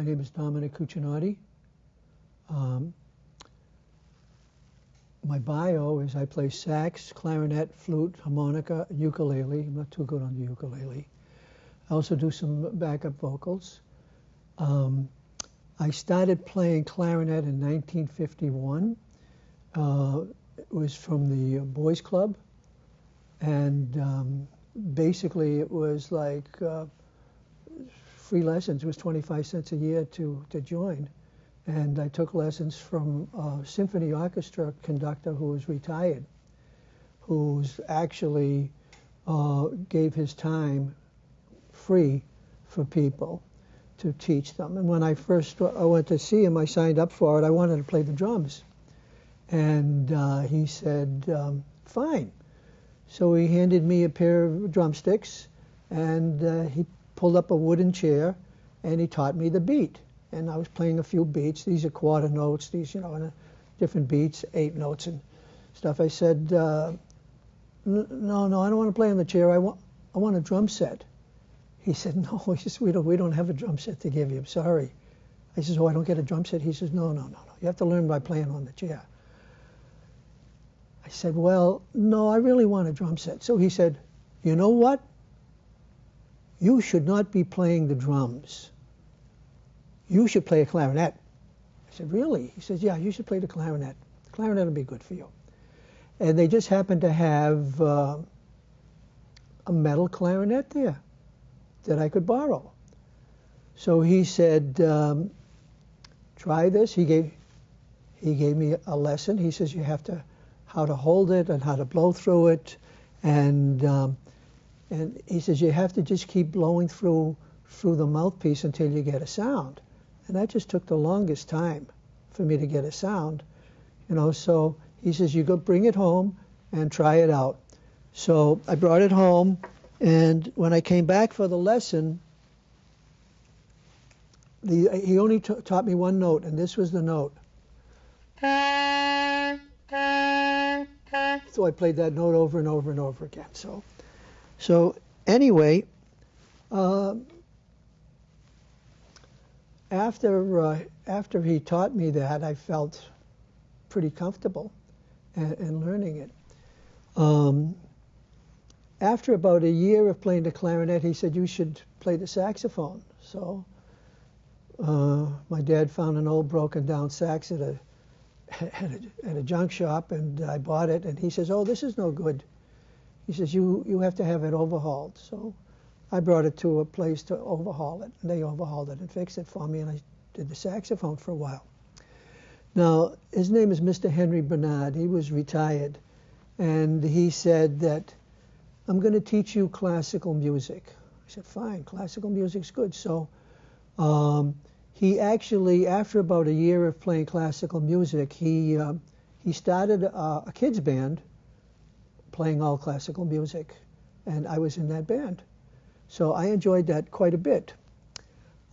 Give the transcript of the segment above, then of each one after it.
My name is Dominic Cucinotti. My bio is I play sax, clarinet, flute, harmonica, ukulele. I'm not too good on the ukulele. I also do some backup vocals. I started playing clarinet in 1951. It was from the Boys Club, and basically it was like free lessons. It was 25 cents a year to join. And I took lessons from a symphony orchestra conductor who was retired, who's actually gave his time free for people to teach them. And when I went to see him, I signed up for it. I wanted to play the drums. And he said, fine. So he handed me a pair of drumsticks, and he pulled up a wooden chair, and he taught me the beat. And I was playing a few beats. These are quarter notes, these, different beats, 8 notes and stuff. I said, no, I don't want to play on the chair. I want a drum set. He said, no, we don't have a drum set to give you. I'm sorry. I said, oh, I don't get a drum set? He says, no. You have to learn by playing on the chair. I said, well, no, I really want a drum set. So he said, you know what? You should not be playing the drums. You should play a clarinet. I said, really? He says, yeah, you should play the clarinet. The clarinet will be good for you. And they just happened to have a metal clarinet there that I could borrow. So he said, try this. He gave me a lesson. He says, you have to, how to hold it and how to blow through it. And he says, you have to just keep blowing through the mouthpiece until you get a sound. And that just took the longest time for me to get a sound, so he says, you go bring it home and try it out. So I brought it home, and when I came back for the lesson, he only taught me one note, and this was the note. So I played that note over and over and over again. So anyway, after he taught me that, I felt pretty comfortable in learning it. After about a year of playing the clarinet, he said, you should play the saxophone. So my dad found an old broken down sax at a junk shop, and I bought it, and he says, oh, this is no good. He says, you have to have it overhauled. So I brought it to a place to overhaul it, and they overhauled it and fixed it for me, and I did the saxophone for a while. Now, his name is Mr. Henry Bernard. He was retired, and he said that, I'm going to teach you classical music. I said, fine, classical music's good. So he actually, after about a year of playing classical music, he started a kids band playing all classical music, and I was in that band. So I enjoyed that quite a bit.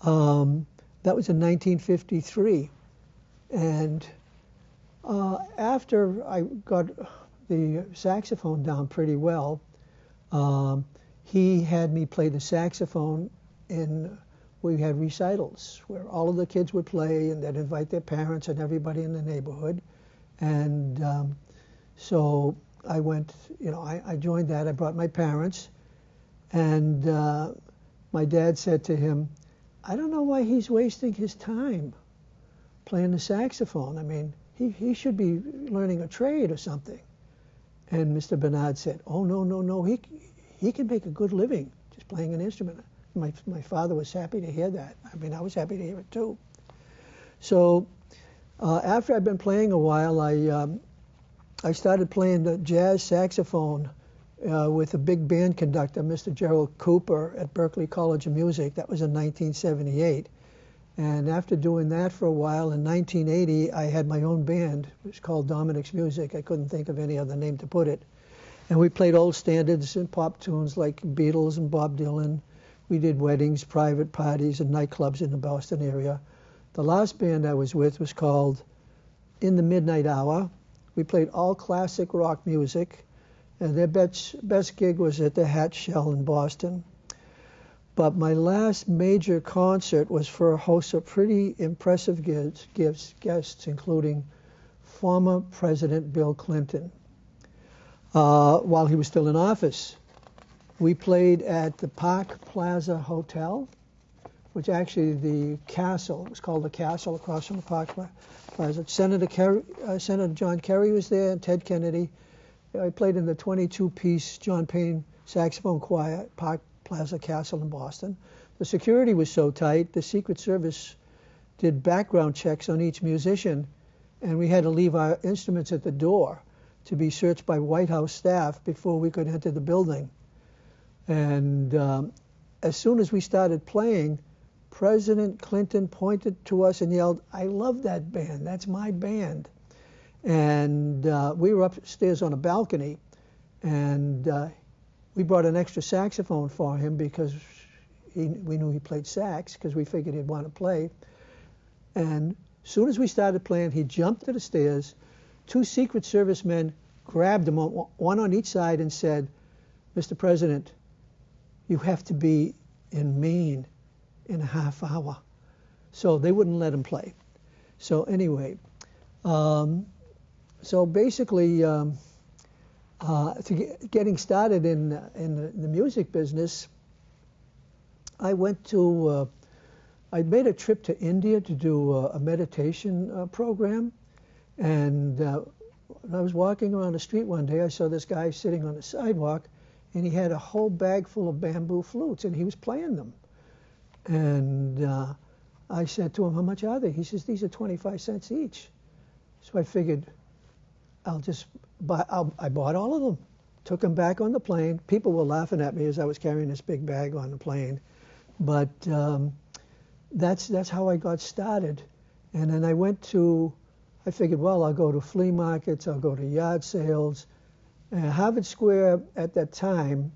That was in 1953. And after I got the saxophone down pretty well, he had me play the saxophone we had recitals where all of the kids would play, and they'd invite their parents and everybody in the neighborhood. And so I went, I joined that. I brought my parents. And my dad said to him, I don't know why he's wasting his time playing the saxophone. I mean, he should be learning a trade or something. And Mr. Bernard said, oh, no, he can make a good living just playing an instrument. My father was happy to hear that. I mean, I was happy to hear it too. So after I'd been playing a while, I started playing the jazz saxophone with a big band conductor, Mr. Gerald Cooper, at Berklee College of Music. That was in 1978. And after doing that for a while, in 1980, I had my own band. It was called Dominic's Music. I couldn't think of any other name to put it. And we played old standards and pop tunes like Beatles and Bob Dylan. We did weddings, private parties, and nightclubs in the Boston area. The last band I was with was called In the Midnight Hour. We played all classic rock music. And their best gig was at the Hat Shell in Boston. But my last major concert was for a host of pretty impressive guests, including former President Bill Clinton, while he was still in office. We played at the Park Plaza Hotel, which actually the castle, it was called the Castle across from the Park Plaza. Senator John Kerry was there, and Ted Kennedy. I played in the 22-piece John Payne saxophone choir at Park Plaza Castle in Boston. The security was so tight, the Secret Service did background checks on each musician, and we had to leave our instruments at the door to be searched by White House staff before we could enter the building. And as soon as we started playing, President Clinton pointed to us and yelled, "I love that band, that's my band." And we were upstairs on a balcony, and we brought an extra saxophone for him because we knew he played sax, because we figured he'd want to play. And as soon as we started playing, he jumped to the stairs. Two Secret Service men grabbed him, one on each side, and said, "Mr. President, you have to be in Maine in a half hour." So they wouldn't let him play. So anyway, so basically, getting started in the music business, I went to, I made a trip to India to do a meditation program. And when I was walking around the street one day, I saw this guy sitting on the sidewalk, and he had a whole bag full of bamboo flutes, and he was playing them. And I said to him, "How much are they?" He says, "These are 25 cents each." So I figured, I'll just buy, I bought all of them, took them back on the plane. People were laughing at me as I was carrying this big bag on the plane. But that's how I got started. And then I figured, well, I'll go to flea markets, I'll go to yard sales. Harvard Square at that time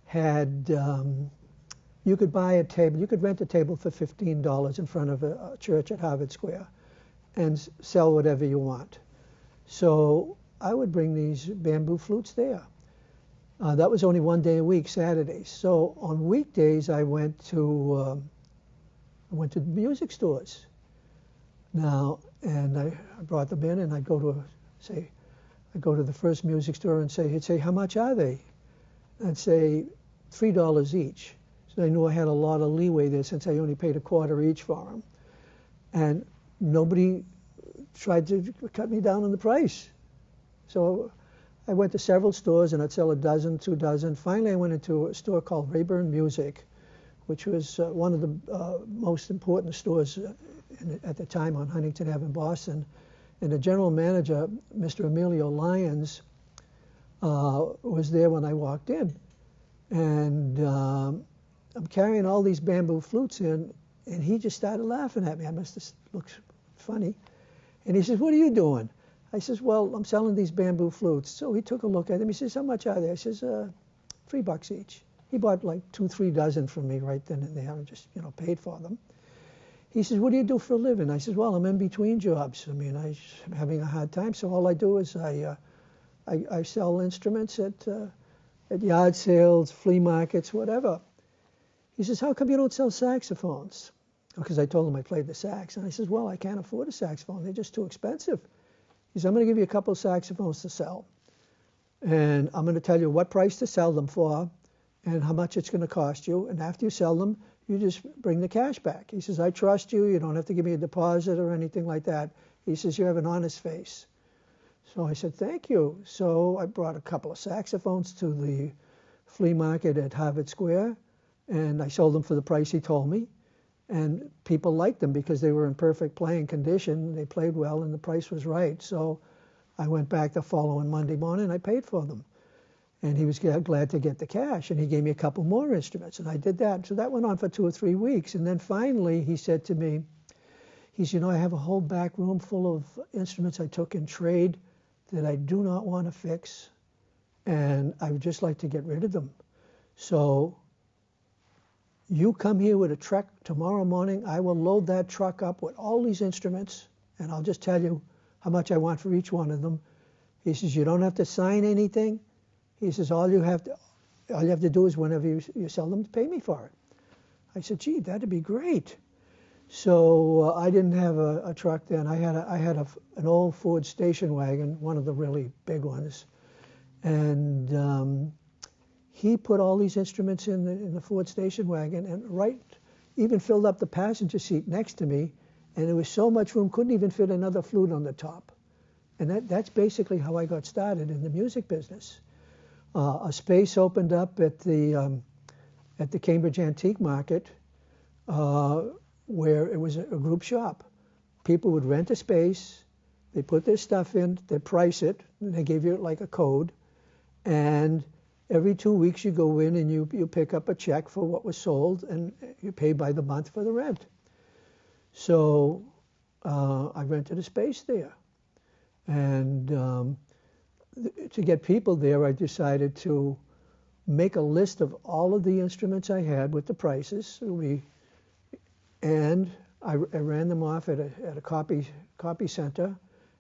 had, you could buy a table, you could rent a table for $15 in front of a church at Harvard Square and sell whatever you want. So I would bring these bamboo flutes there. That was only one day a week, Saturdays. So on weekdays, I went to music stores. Now, and I brought them in, and I'd go to the first music store and he'd say, "How much are they?" I'd say $3 each. So I knew I had a lot of leeway there since I only paid a quarter each for them. And nobody tried to cut me down on the price. So I went to several stores, and I'd sell a dozen, 2 dozen. Finally, I went into a store called Rayburn Music, which was one of the most important stores at the time on Huntington Ave in Boston. And the general manager, Mr. Emilio Lyons, was there when I walked in. And I'm carrying all these bamboo flutes in, and he just started laughing at me. I must have looked funny. And he says, "What are you doing?" I says, "Well, I'm selling these bamboo flutes." So he took a look at them. He says, "How much are they?" I says, $3 each. He bought like 2-3 dozen from me right then and there, and just, paid for them. He says, "What do you do for a living?" I says, "Well, I'm in between jobs. I mean, I'm having a hard time, so all I do is I sell instruments at yard sales, flea markets, whatever." He says, "How come you don't sell saxophones?" Because I told him I played the sax. And I says, "Well, I can't afford a saxophone. They're just too expensive." He says, "I'm going to give you a couple of saxophones to sell. And I'm going to tell you what price to sell them for and how much it's going to cost you. And after you sell them, you just bring the cash back." He says, "I trust you. You don't have to give me a deposit or anything like that." He says, "You have an honest face." So I said, "Thank you." So I brought a couple of saxophones to the flea market at Harvard Square, and I sold them for the price he told me. And people liked them because they were in perfect playing condition. They played well, and the price was right. So I went back the following Monday morning, and I paid for them. And he was glad to get the cash, and he gave me a couple more instruments, and I did that. So that went on for 2 or 3 weeks. And then finally he said to me, I have a whole back room full of instruments I took in trade that I do not want to fix, and I would just like to get rid of them. So you come here with a truck tomorrow morning. I will load that truck up with all these instruments, and I'll just tell you how much I want for each one of them. He says, "You don't have to sign anything." He says, all you have to do is whenever you sell them, pay me for it. I said, gee, that'd be great. So I didn't have a truck then. I had an old Ford station wagon, one of the really big ones, and he put all these instruments in the Ford station wagon, and even filled up the passenger seat next to me, and there was so much room, couldn't even fit another flute on the top. And that's basically how I got started in the music business. A space opened up at the Cambridge Antique Market, where it was a group shop. People would rent a space, they put their stuff in, they price it, and they gave you like a code, and every 2 weeks you go in and you pick up a check for what was sold, and you pay by the month for the rent. So I rented a space there. And to get people there, I decided to make a list of all of the instruments I had with the prices. And I ran them off at a copy center.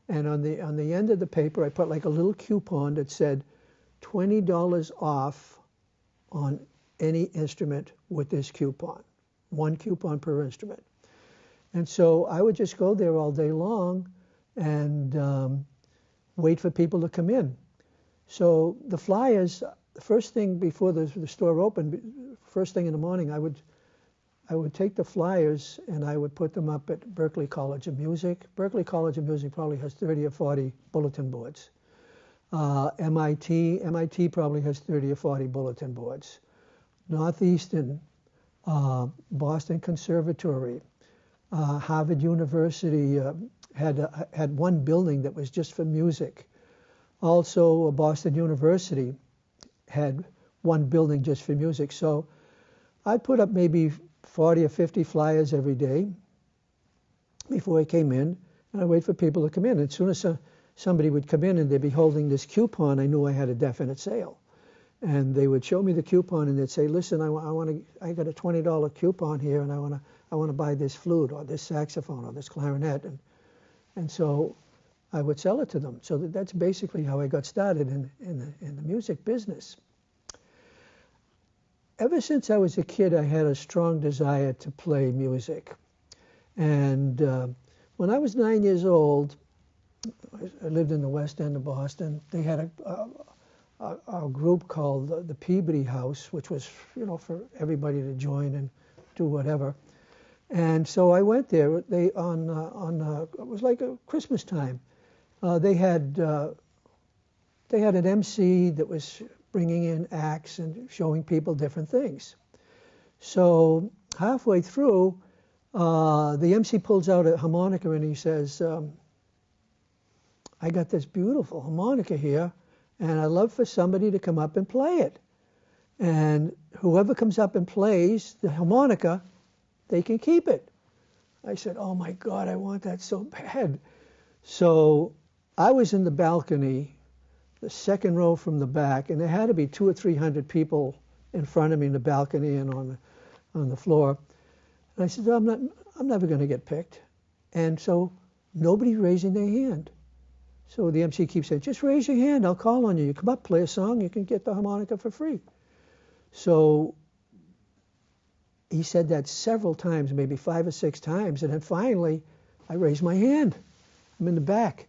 And on the end of the paper, I put like a little coupon that said $20 off on any instrument with this coupon. One coupon per instrument. And so I would just go there all day long and wait for people to come in. So the flyers, the first thing before the store opened, first thing in the morning, I would take the flyers and I would put them up at Berklee College of Music. Berklee College of Music probably has 30 or 40 bulletin boards. MIT probably has 30 or 40 bulletin boards. Northeastern, Boston Conservatory, Harvard University had one building that was just for music. Also, Boston University had one building just for music. So I'd put up maybe 40 or 50 flyers every day before I came in, and I'd wait for people to come in. As soon as somebody would come in and they'd be holding this coupon, I knew I had a definite sale. And they would show me the coupon and they'd say, listen, I got a $20 coupon here, and I want to buy this flute or this saxophone or this clarinet. And so I would sell it to them. So that's basically how I got started in the music business. Ever since I was a kid, I had a strong desire to play music. And when I was 9 years old, I lived in the West End of Boston. They had a group called the Peabody House, which was, for everybody to join and do whatever. And so I went there. It was like a Christmas time. They had an MC that was bringing in acts and showing people different things. So halfway through, the MC pulls out a harmonica and he says, I got this beautiful harmonica here, and I'd love for somebody to come up and play it. And whoever comes up and plays the harmonica, they can keep it. I said, oh my God, I want that so bad. So I was in the balcony, the second row from the back, and there had to be 200 or 300 people in front of me in the balcony and on the floor. And I said, well, I'm never going to get picked. And so nobody's raising their hand. So the MC keeps saying, just raise your hand, I'll call on you. You come up, play a song, you can get the harmonica for free. So he said that several times, maybe 5 or 6 times, and then finally I raised my hand. I'm in the back,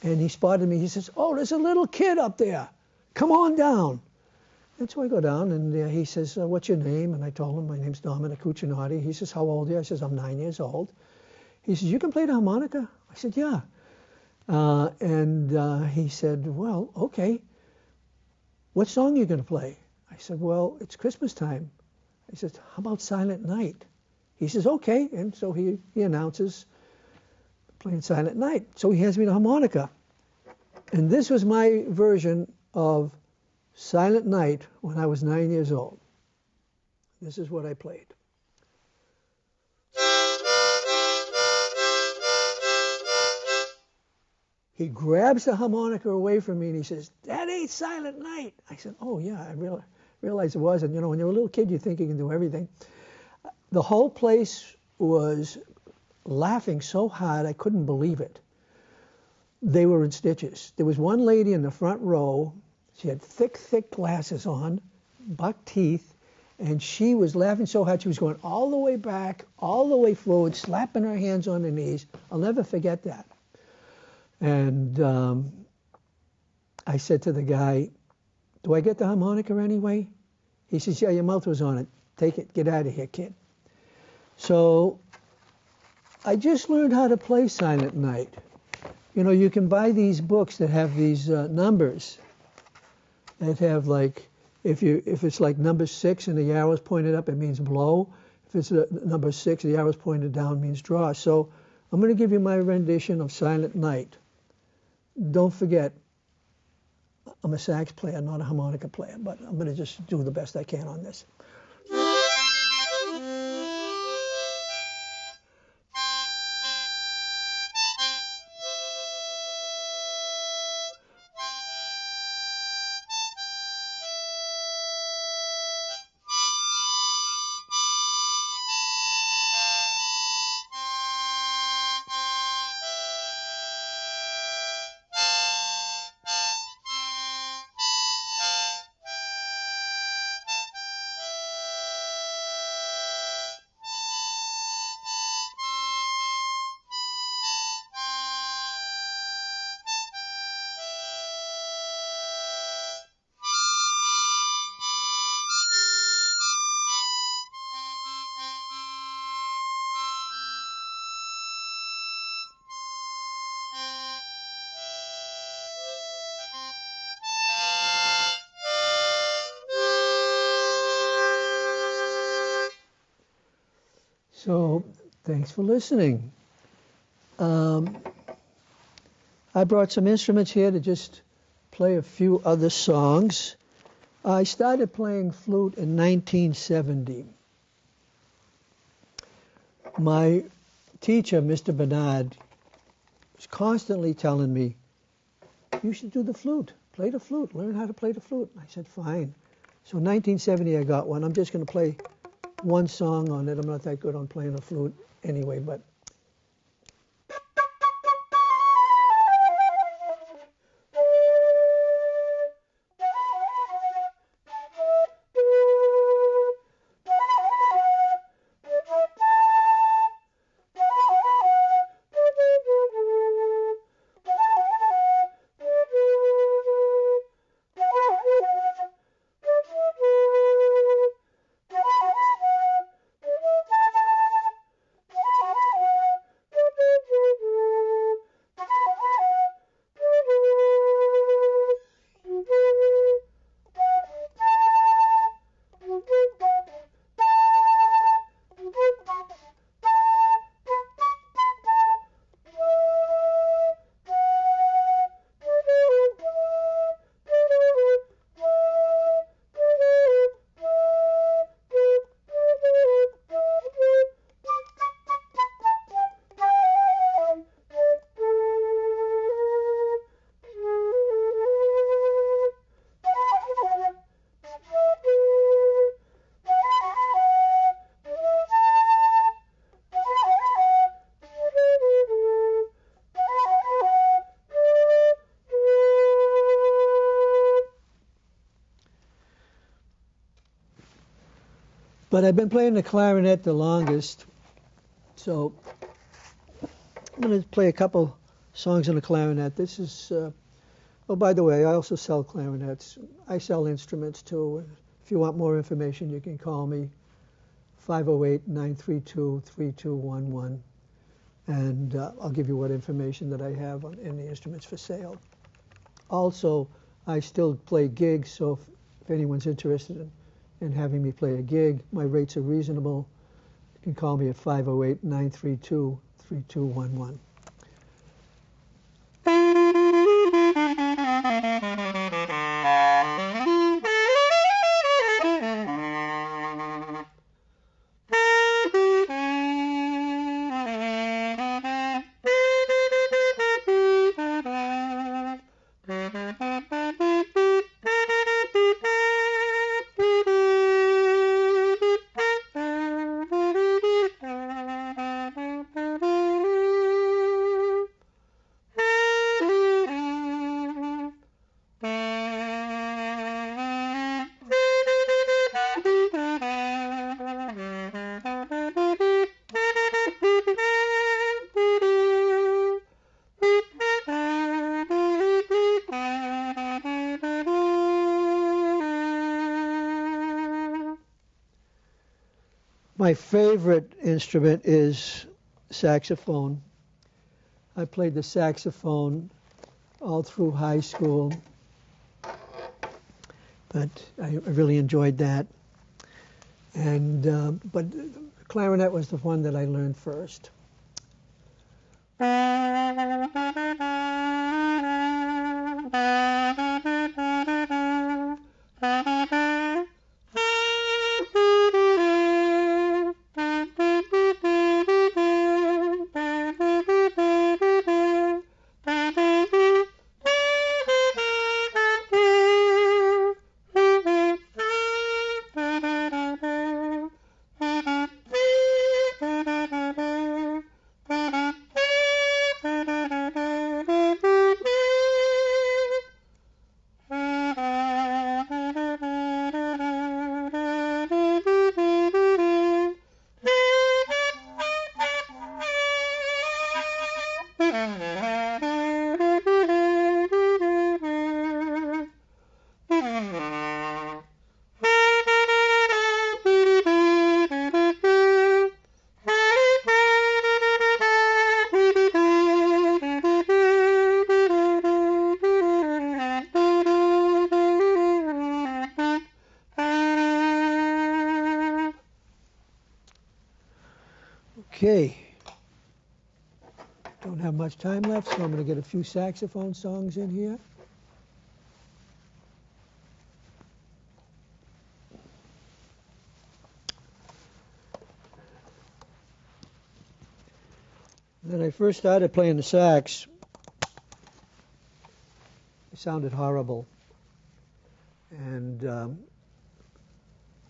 and he spotted me. He says, oh, there's a little kid up there. Come on down. And so I go down, and he says, what's your name? And I told him, my name's Dominic Cucinotti. He says, how old are you? I says, I'm 9 years old. He says, you can play the harmonica? I said, yeah. And he said, well, okay. What song are you going to play? I said, well, it's Christmas time. He says, how about Silent Night? He says, okay. And so he announces playing Silent Night. So he hands me the harmonica. And this was my version of Silent Night when I was 9 years old. This is what I played. He grabs the harmonica away from me and he says, that ain't Silent Night. I said, oh yeah, I realized it wasn't. When you're a little kid, you think you can do everything. The whole place was laughing so hard I couldn't believe it. They were in stitches. There was one lady in the front row. She had thick, thick glasses on, buck teeth, And she was laughing so hard, she was going all the way back, all the way forward, slapping her hands on her knees. I'll never forget that. And I said to the guy, do I get the harmonica anyway? He says, yeah, your mouth was on it. Take it, get out of here, kid. So I just learned how to play Silent Night. You know, you can buy these books that have these numbers that have like, if it's like number 6 and the arrow's pointed up, it means blow. If it's number 6, the arrow's pointed down, means draw. So I'm going to give you my rendition of Silent Night. Don't forget, I'm a sax player, not a harmonica player, but I'm going to just do the best I can on this. So, thanks for listening. I brought some instruments here to just play a few other songs. I started playing flute in 1970. My teacher, Mr. Bernard, was constantly telling me, you should do the flute, play the flute, learn how to play the flute. I said, fine. So in 1970 I got one. I'm just going to play one song on it. I'm not that good on playing the flute anyway, but But I've been playing the clarinet the longest, so I'm going to play a couple songs on the clarinet. This is, oh, by the way, I also sell clarinets. I sell instruments too. If you want more information, you can call me 508-932-3211, and I'll give you what information that I have in the instruments for sale. Also, I still play gigs, so if anyone's interested in having me play a gig, my rates are reasonable. You can call me at 508-932-3211. My favorite instrument is saxophone. I played the saxophone all through high school, but I really enjoyed that. And but clarinet was the one that I learned first. Okay, don't have much time left, so I'm going to get a few saxophone songs in here. When I first started playing the sax, it sounded horrible. And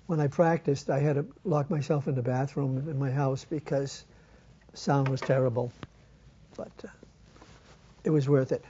when I practiced, I had to lock myself in the bathroom in my house because the sound was terrible. But it was worth it.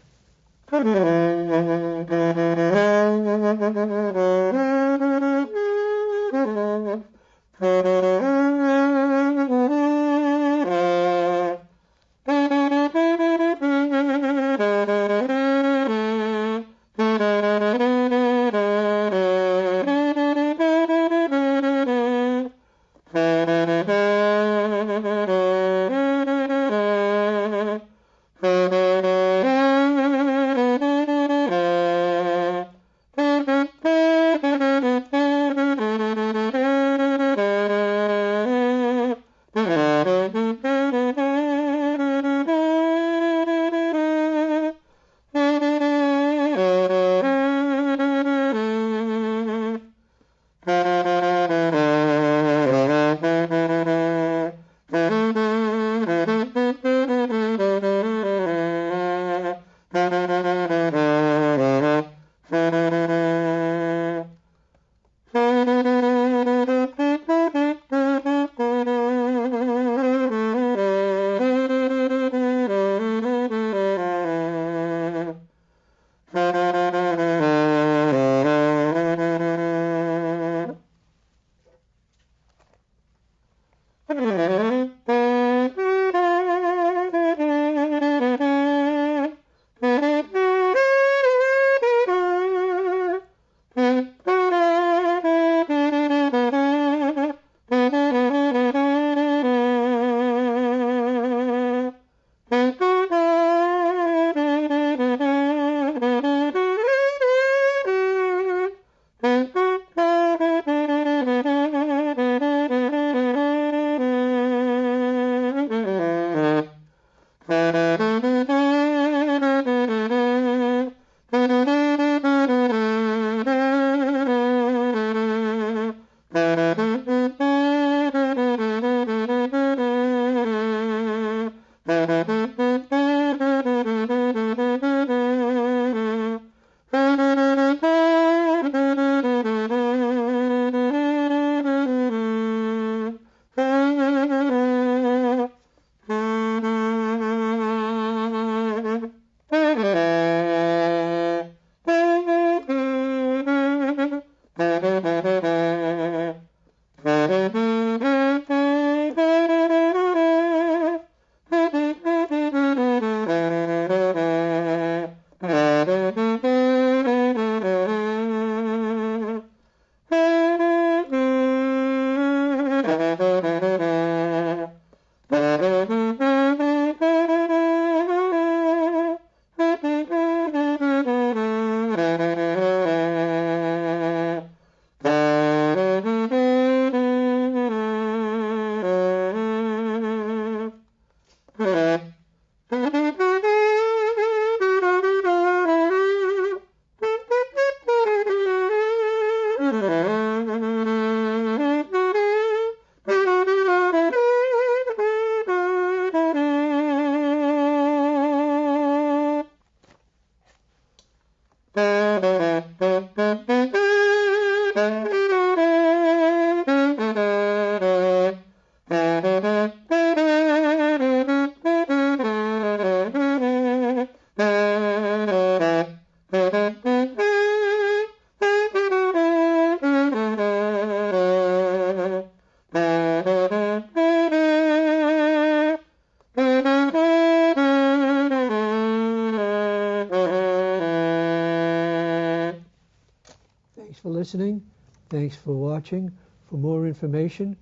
listening. Thanks for watching. For more information,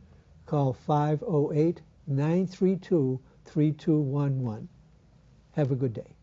call 508-932-3211. Have a good day.